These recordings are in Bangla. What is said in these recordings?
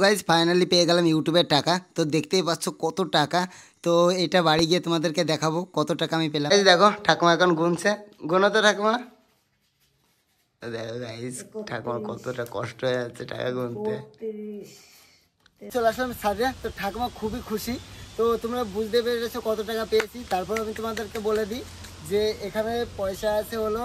গাইজ ফাইনালি পেয়ে গেলাম ইউটিউবের টাকা। তো দেখতেই পাচ্ছ কত টাকা। তো এটা বাড়ি গিয়ে তোমাদেরকে দেখাবো কত টাকা আমি পেলাম। এই দেখো ঠাকুমা এখন গুনছে, গোনো তো ঠাকুমা। দেখো গাইজ ঠাকুমা কতটা কষ্ট হয়ে যাচ্ছে টাকা গুনতে। চলে আসলাম সাজে, তো ঠাকুমা খুবই খুশি। তো তোমরা বুঝতে পেরেছো কত টাকা পেয়েছি। তারপর আমি তোমাদেরকে বলে দিই যে এখানে পয়সা আছে হলো।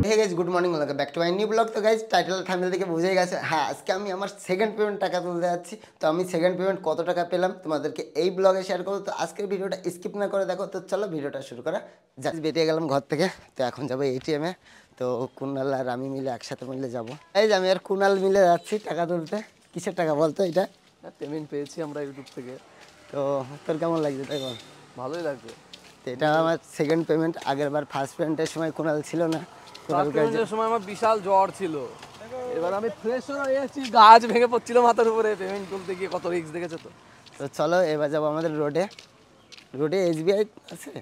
Hey guys good morning, welcome back to my new blog. তো গাইজ টাইটেল থাম্বনেল থেকে বুঝেই গেছে, হ্যাঁ আজকে আমি আমার সেকেন্ড পেমেন্ট টাকা তুলতে যাচ্ছি। তো আমি সেকেন্ড পেমেন্ট কত টাকা পেলাম তোমাদেরকে এই ব্লগে শেয়ার করবো। তো আজকের ভিডিওটা স্কিপ না করে দেখো। তো চলো ভিডিওটা শুরু করা যাক। বেরিয়ে গেলাম ঘর থেকে, তো এখন যাবো এটিএমে। তো কুনাল আর আমি মিলে একসাথে মিলে যাবো। এই যে আমি আর কুনাল মিলে যাচ্ছি টাকা তুলতে। কিসের টাকা বলতো এটা? পেমেন্ট পেয়েছি আমরা ইউটিউব থেকে। তো তোর কেমন লাগছে তাই বল? ভালোই লাগবে। তো এটা আমার সেকেন্ড পেমেন্ট। আগের বার ফার্স্ট পেমেন্টের সময় কুনাল ছিল না। পেমেন্টের সময় আমার বিশাল জ্বর ছিল। এবার আমি ফ্রেশ হয়ে এসেছি, গাছ ভেঙে পড়ছিল মাথার উপরে। পেমেন্ট তুলতে গিয়ে কত রিস্ক দেখেছো তো। তো চলো এবার যাবো আমাদের রোডে। রোডে এসবিআই আছে।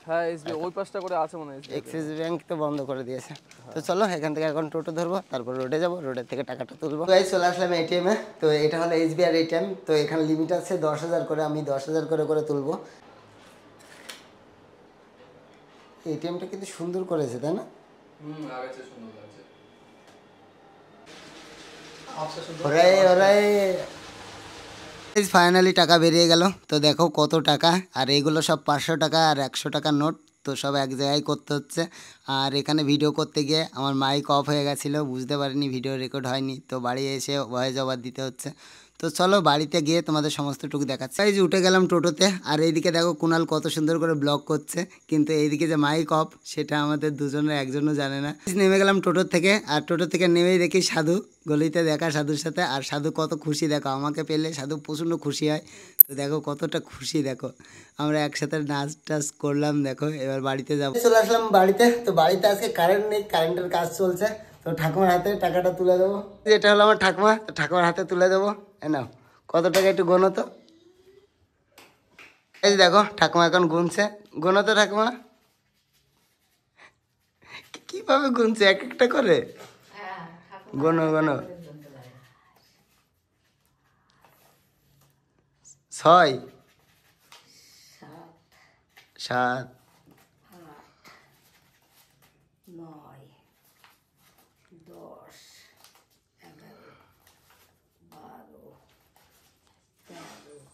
হ্যাঁ এসবিআই ওই পাশটা করে আছে মনে হয়। এক্সিস ব্যাংক তো বন্ধ করে দিয়েছে। তো চলো এখান থেকে এখন টোটো ধরবো, তারপর রোডে যাবো, রোডের থেকে টাকাটা তুলবো। গাইস চলে আসলাম এটিএমে। তো এটা হলো এসবিআই এটিএম। তো এখানে লিমিট আছে 10,000 করে, আমি 10,000 করে করে তুলবো। এটিএমটা কিন্তু সুন্দর করেছে তাই না? আগেছে সুন্দর লাগছে। ফাইনালি টাকা বেরিয়ে গেল। তো দেখো কত টাকা। আর এগুলো সব 500 টাকা আর 100 টাকার নোট। তো সব এক জায়গায় করতে হচ্ছে। আর এখানে ভিডিও করতে গিয়ে আমার মাইক অফ হয়ে গেছিলো, বুঝতে পারিনি ভিডিও রেকর্ড হয়নি। তো বাড়ি এসে ভয়েস ওভার দিতে হচ্ছে। তো চলো বাড়িতে গিয়ে তোমাদের সমস্তটুকু দেখাচ্ছে। এই যে উঠে গেলাম টোটোতে। আর এইদিকে দেখো কুনাল কত সুন্দর করে ব্লগ করছে, কিন্তু এইদিকে যে মাইক অফ সেটা আমাদের দুজনের একজনও জানে না। নেমে গেলাম টোটোর থেকে। আর টোটো থেকে নেমেই দেখি সাধু গলিতে দেখা সাধুর সাথে। আর সাধু কত খুশি দেখো, আমাকে পেলে সাধু প্রচণ্ড খুশি হয়। তো দেখো কতটা খুশি দেখো, আমরা একসাথে নাচ টাচ করলাম। দেখো এবার বাড়িতে যাবো। চলে আসলাম বাড়িতে। তো বাড়িতে আজকে কারেন্ট নেই, কারেন্টের কাজ চলছে। তো ঠাকুমার হাতে টাকাটা তুলে দেবো। এটা হলো আমার ঠাকুমা, তো ঠাকুমার হাতে তুলে দেবো। নাও কত টাকা একটু গোনো তো। এই যে দেখো ঠাকুমা এখন গুনছে, গোনো তো ঠাকুমা। কিভাবে গুনছে এক একটা করে, গোনো গোনো। 6 7 9 10 11 12 13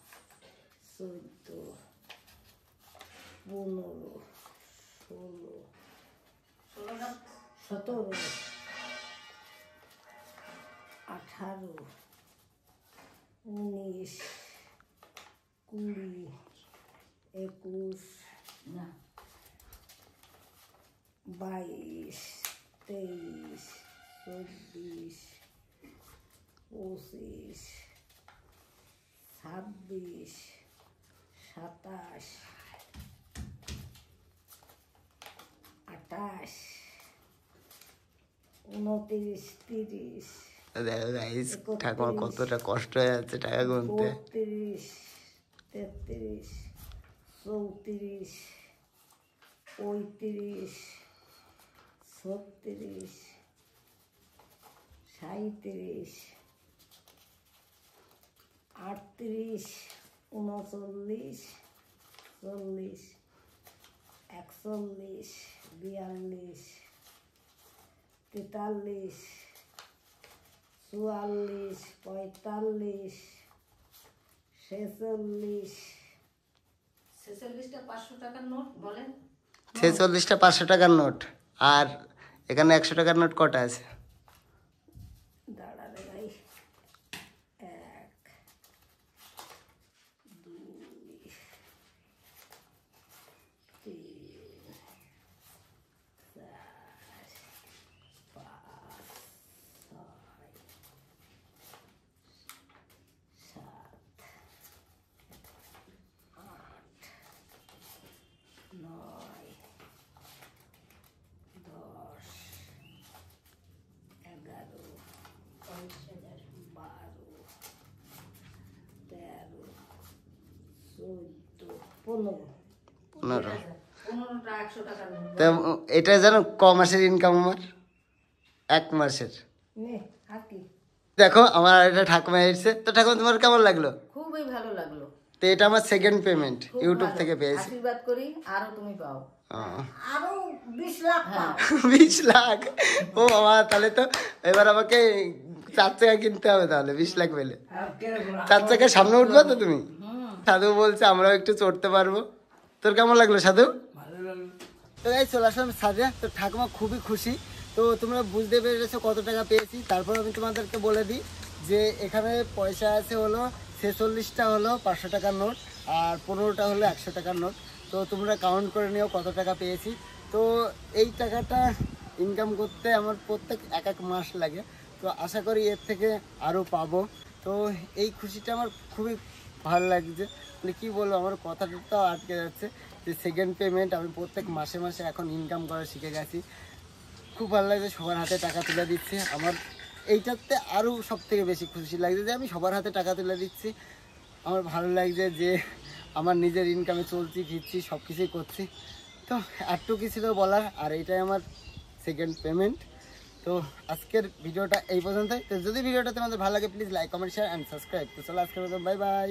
14 15 16 17 18 19 20 21 22 23 24 25 26 27 28 29 30 দেখো গাইস ঠাকুমা কতটা কষ্ট হয়ে যাচ্ছে টাকা গুনতে। 32 33 34 35 36 37 38 39 40 41 42 43 44 45 46 46টা 500 টাকার নোট বলেন। 46টা 500 টাকার নোট। আর এখানে 100 টাকার নোট কটা আছে? দাঁড়ালে ভাই 1 2 3 4 5 6 7 8 9 10 11 12 13 14 15। 15টা 100 টাকার নোট। তো এটা জানো ক মাসের ইনকাম আমার? 1 মাসের। নে হাতি দেখো আমার একটা ঠাকুমা এসেছে, তো ঠাকুমা তোমার কেমন লাগলো? খুবই ভালো লাগলো, তো এটা আমার সেকেন্ড পেমেন্ট খুব ইউটিউব ভালো। থেকে পেয়েছি। আশীর্বাদ করি আরো তুমি পাও, আহ, আরো 20 লাখ পাও। 20 লাখ! ও বাবা, তাহলে তো এবার আমাকে 4 চাকা কিনতে হবে তাহলে 20 লাখ পেলে। 4 চাকার সামনে উঠবে তো তুমি? সাধু বলছে আমরাও একটু চড়তে পারবো। তোর কেমন লাগলো সাধু? তো এই চলে আসলাম সাজে, তো ঠাকুমা খুবই খুশি। তো তোমরা বুঝতে পেরেছো কত টাকা পেয়েছি। তারপর আমি তোমাদেরকে বলে দিই যে এখানে পয়সা আছে হলো 46টা হলো 500 টাকার নোট, আর 15টা হলো 100 টাকার নোট। তো তোমরা কাউন্ট করে নিও কত টাকা পেয়েছি। তো এই টাকাটা ইনকাম করতে আমার প্রত্যেক এক মাস লাগে, তো আশা করি এর থেকে আরও পাবো। তো এই খুশিটা আমার খুবই ভালো লাগছে, মানে কী বলবো, আমার কথাটাও আটকে যাচ্ছে যে সেকেন্ড পেমেন্ট আমি প্রত্যেক মাসে মাসে এখন ইনকাম করা শিখে গেছি। খুব ভালো লাগছে, সবার হাতে টাকা তুলে দিচ্ছি। আমার এইটাতে আরও সব থেকে বেশি খুশি লাগছে যে আমি সবার হাতে টাকা তুলে দিচ্ছি। আমার ভালো লাগছে যে আমার নিজের ইনকামে চলছি ফিরছি সব কিছুই করছি। তো একটু ছিল বলার, আর এইটাই আমার সেকেন্ড পেমেন্ট। তো আজকের ভিডিওটা এই পর্যন্তই। তো যদি ভিডিওটা তোমাদের ভালো লাগে please like comment share and subscribe. তো চলো আজকের মতো বাই বাই।